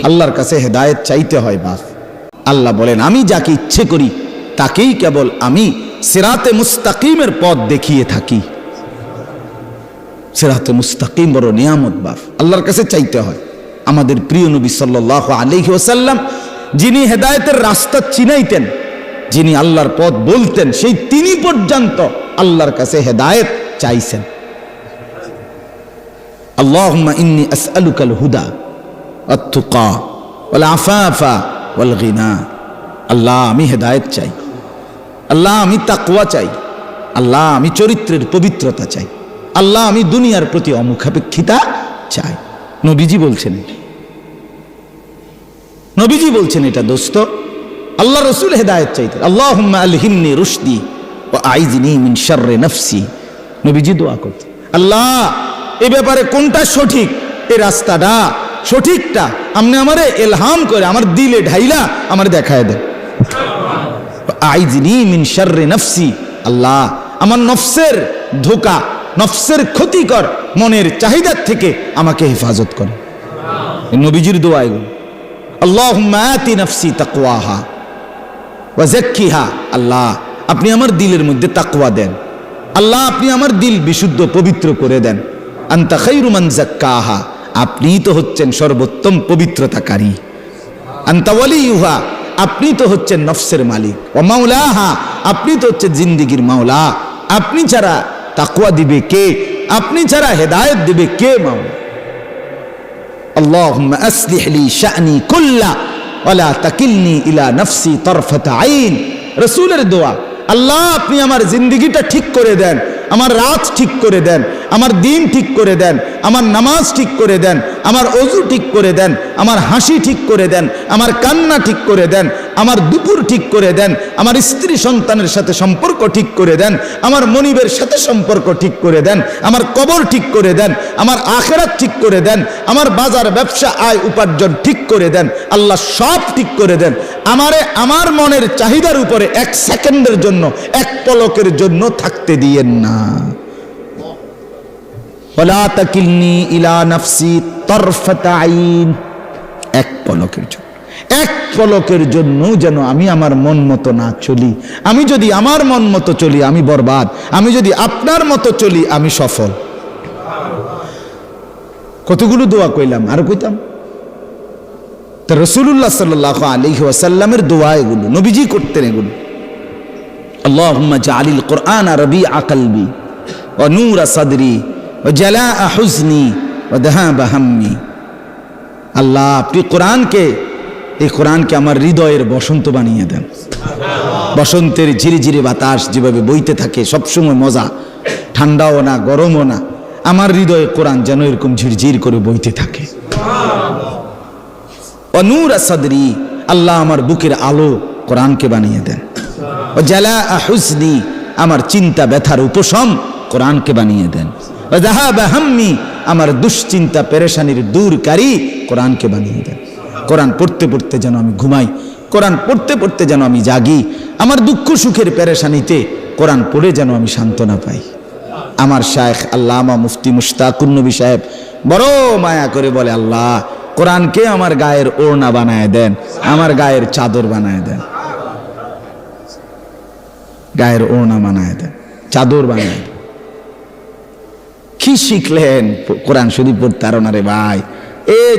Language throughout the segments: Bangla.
আল্লাহর কাছে হেদায়েত চাইতে হয় বাপ। আল্লাহ বলেন আমি যাকে ইচ্ছে করি তাকেই কেবল আমি সিরাতে মুস্তাকিমের পথ দেখিয়ে থাকি। সিরাতে মুস্তাকিম বড় নিয়ামত বাপ, আল্লাহর কাছে চাইতে হয়। আমাদের প্রিয় নবী সাল্লাল্লাহু আলাইহি ওয়াসাল্লাম যিনি হেদায়েতের রাস্তা চিনাইতেন, যিনি আল্লাহর পথ বলতেন, সেই তিনি পর্যন্ত আল্লাহর কাছে হেদায়েত চাইছেন। আল্লাহুম্মা ইন্নী আসআলুকাল হুদা ওয়াত তুকা ওয়াল আফাফা ওয়াল গিনা। আল্লাহ আমি হেদায়েত চাই, আল্লাহ আমি তাকওয়া চাই, আল্লাহ আমি চরিত্রের পবিত্রতা চাই, আল্লাহ আমি দুনিয়ার প্রতি অমুখাপেক্ষিতা চাই। নবীজি বলছেন, নবীজি বলছেন এটা দোস্ত। আল্লাহ রাসূল হেদায়েত চাইতেন, আল্লাহুম্মা আলহিমনি রুশদি ওয়া আইযনি মিন শাররি নাফসি। নবীজি দোয়া করতেন, আল্লাহ এই ব্যাপারে কোনটা সঠিক, এই রাস্তাটা সঠিকটা আপনি আমারে ইলহাম করে আমার দিলে ঢাইলা আমার দেখায় দেন। আইযনি মিন শাররি নাফসি, আল্লাহ আমার নফসের ধোঁকা, নফসের ক্ষতিকর মনের চাহিদার থেকে আমাকে হেফাজত করে। নবীজির দোয়া এগুলো। আল্লাহুম্মা আতি নাফসি তাকওয়াহা ওয়া যাক্কিহা। আল্লাহ আপনি আমার দিলের মধ্যে তাকওয়া দেন, আল্লাহ আপনি আমার দিল বিশুদ্ধ পবিত্র করে দেন। আনতা খায়রু মান যাক্কাহা, আপনিই তো হচ্ছেন সর্বোত্তম পবিত্রতাকারী। আনতা ওয়ালিয়ুহা, আপনি তো হচ্ছেন নফসের মালিক। ওয়া মাওলাহা, আপনি তো হচ্ছেন জিন্দেগীর মাওলা। আপনি ছাড়া তাকওয়া দিবে কে, আপনি ছাড়া হেদায়েত দিবে কে মাওলা। আল্লাহুম্মা আসলিহ লি শা'নি কুল্লা ওয়া লা তাকিলনি ইলা নাফসি তারফাতা আইন। রাসূলের দোয়া, আল্লাহ আপনি আমার জিন্দেগিটা ঠিক করে দেন, আমার রাত ঠিক করে দেন, আমার দিন ঠিক করে দেন, আমার নামাজ ঠিক করে দেন, আমার ওযু ঠিক করে দেন, আমার হাসি ঠিক করে দেন, আমার কান্না ঠিক করে দেন, আমার দুপুর ঠিক করে দেন, আমার স্ত্রী সন্তানের সাথে সম্পর্ক ঠিক করে দেন, আমার মনিবের সাথে সম্পর্ক ঠিক করে দেন, আমার কবর ঠিক করে দেন, আমার আখিরাত ঠিক করে দেন, আমার বাজার ব্যবসা আয় উপার্জন ঠিক করে দেন। আল্লাহ সব ঠিক করে দেন, আমারে আমার মনের চাহিদার উপরে এক সেকেন্ডের জন্য, এক পলকের জন্য থাকতে দিয়েন না। ওয়ালা তাকিলনি ইলা নাফসি তারফাতা আইন, এক পলকের জন্য, এক পলকের জন্য যেন আমি আমার মন মতো না চলি। আমি যদি আমার মন মতো চলি আমি বরবাদ, আমি যদি আপনার মতো চলি আমি সফল। কতগুলো দোয়া কইলাম, আর কইতাম। তো রাসূলুল্লাহ সাল্লাল্লাহু আলাইহি ওয়াসাল্লামের দোয়া এগুলো, নবীজি করতেন এগুলো। আল্লাহুম্মা জাআলিল কুরআনা রাবিআ কলবি ওয়া নূরা সাদরি ওয়া জালাআ হুজনি ওয়া যাহাবা হাম্মি। আল্লাহ আপনি কোরআনকে, এই কোরআনকে আমার হৃদয়ের বসন্ত বানিয়ে দেন। বসন্তের ঝিরিঝিরি বাতাস যেভাবে বইতে থাকে, সবসময় মজা, ঠান্ডাও না গরমও না, আমার হৃদয়ে কোরআন যেন এরকম ঝিরঝির করে বইতে থাকে। ওয়া নূরা সাদরি, আল্লাহ আমার বুকের আলো কোরআনকে বানিয়ে দেন। ওয়া জালাআ হুজনি, আমার চিন্তা ব্যথার উপশম কোরআনকে বানিয়ে দেন। ওয়া যাহাবা হাম্মি, আমার দুশ্চিন্তা পেরেশানির দূরকারী কোরআনকে বানিয়ে দেন। কোরআন পড়তে পড়তে যেন আমি ঘুমাই, কোরআন পড়তে পড়তে যেন আমি জাগি, আমার দুঃখ সুখের পেরেশানিতে কোরআন পড়ে যেন আমি সান্ত্বনা পাই। আমার শায়েখ আল্লামা মুফতি মুশতাকুন নবী সাহেব বড় মায়া করে বলে, আল্লাহ কোরআনকে আমার গায়ের ওড়না বানায় দেন, আমার গায়ের চাদর বানায় দেন, গায়ের ওড়না বানায় দেন, চাদর বানায় দেন। কি শিখলেন কোরআন শরীফ পড়তে পারো না রে ভাই?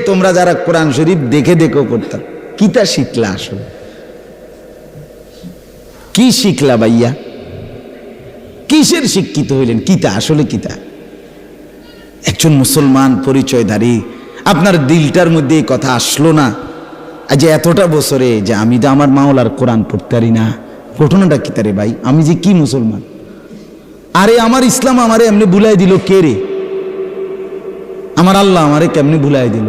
তোমরা যারা কোরআন শরীফ দেখে দেখেও করতাম, কিতা শিখলা আসলে? কি শিখলা ভাইয়া? কিসের শিক্ষিত হইলেন? কিতা আসলে কিতা? একজন মুসলমান পরিচয়ধারী, আপনার দিলটার মধ্যে এই কথা আসলো না আজ এতটা বছরে যে আমি তো আমার মাওলার কোরআন পড়তে পারি না? ঘটনাটা কিতা রে ভাই? আমি যে কি মুসলমান? আরে আমার ইসলাম আমারে এমনি ভুলাই দিল কে রে? আমার আল্লাহ আমারে কেমনি ভুলাই দিল?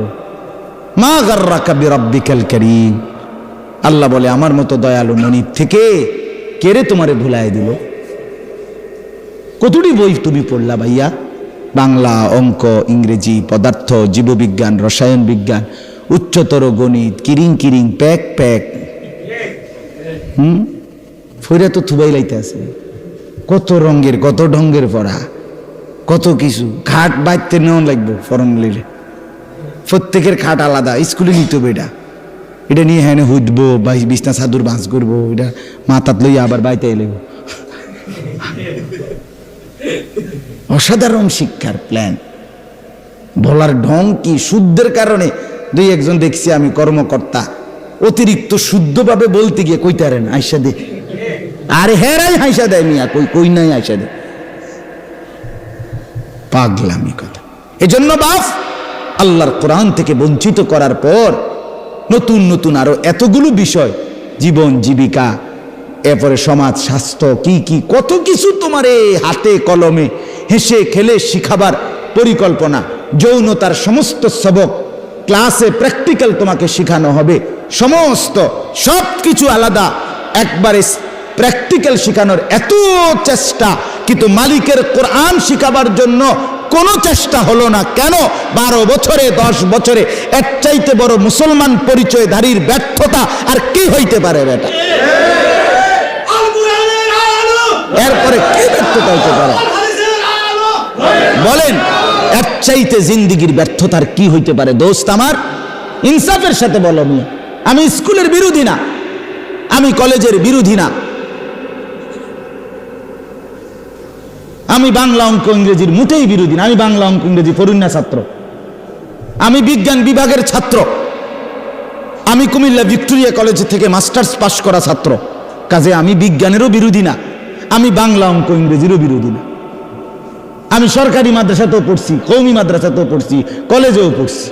মা গাররাকা বিরাব্বিকাল কারীম। আল্লাহ বলে, আমার মতো দয়ালু মনিব থেকে কে রে তোমারে ভুলাই দিল? কতটি বই তুমি পড়লা ভাইয়া? বাংলা, অঙ্ক, ইংরেজি, পদার্থ, জীববিজ্ঞান, রসায়ন বিজ্ঞান, উচ্চতর গণিত, কিরিং কিরিং প্যাক প্যাক। ফইরা তো থুবাই লাইতে আছে। কত রঙের কত ঢঙ্গের পড়া, কত কিছু ঘাট বাইতে নেওয়া লাগবে ফরম লিলে। প্রত্যেকের খাট আলাদা, স্কুলে নিতে হবে এটা, এটা নিয়ে হ্যাঁ হুদবো, বিছনা চাদর বাঁচ করবো, এটা মাথাত লইয়া আবার বাইতে এলে। অসাধারণ শিক্ষার প্ল্যান। বলার ঢং কি, শুদ্ধের কারণে দুই একজন দেখছি আমি কর্মকর্তা অতিরিক্ত শুদ্ধভাবে বলতে গিয়ে কইতারেন আইসা দে, আরে হেরাই হাইসা দেয় মিয়া, কই নাই আইসা দে, পাগলামি কথা। এজন্য বাপ আল্লাহর কোরআন থেকে বঞ্চিত করার পর নতুন নতুন আরো এতগুলো বিষয়, জীবন জীবিকা, এরপরে সমাজ স্বাস্থ্য, কি কি কত কিছু তোমার হাতে কলমে হেসে খেলে শিখাবার পরিকল্পনা। যৌনতার সমস্ত সবক ক্লাসে প্র্যাকটিক্যাল তোমাকে শেখানো হবে, সমস্ত সব কিছু আলাদা, একবারে প্র্যাকটিক্যাল শেখানোর এত চেষ্টা, কিন্তু মালিকের কোরআন শিখাবার জন্য কোনো চেষ্টা হলো না। কেন? 12 বছরে 10 বছরে এর চাইতে বড় মুসলমান পরিচয়ধারীর ব্যর্থতা আর কি হইতে পারে বেটা? এরপরে কি ব্যর্থতা হইতে পারে বলেন? এর চাইতে জিন্দিগির ব্যর্থতার কি হইতে পারে? দোস্ত আমার, ইনসাফের সাথে বলো, আমি স্কুলের বিরোধী না, আমি কলেজের বিরোধী না, আমি বাংলা অঙ্ক ইংরেজির মোটেই বিরোধী না। আমি বাংলা অঙ্ক ইংরেজি পড়ুনা ছাত্র, আমি বিজ্ঞান বিভাগের ছাত্র, আমি কুমিল্লা ভিক্টোরিয়া কলেজ থেকে মাস্টার্স পাশ করা ছাত্র। কাজে আমি বিজ্ঞানেরও বিরোধী না, আমি বাংলা অঙ্ক ইংরেজিরও বিরোধী না। আমি সরকারি মাদ্রাসাতেও পড়ছি, কওমি মাদ্রাসাতেও পড়ছি, কলেজেও পড়ছি।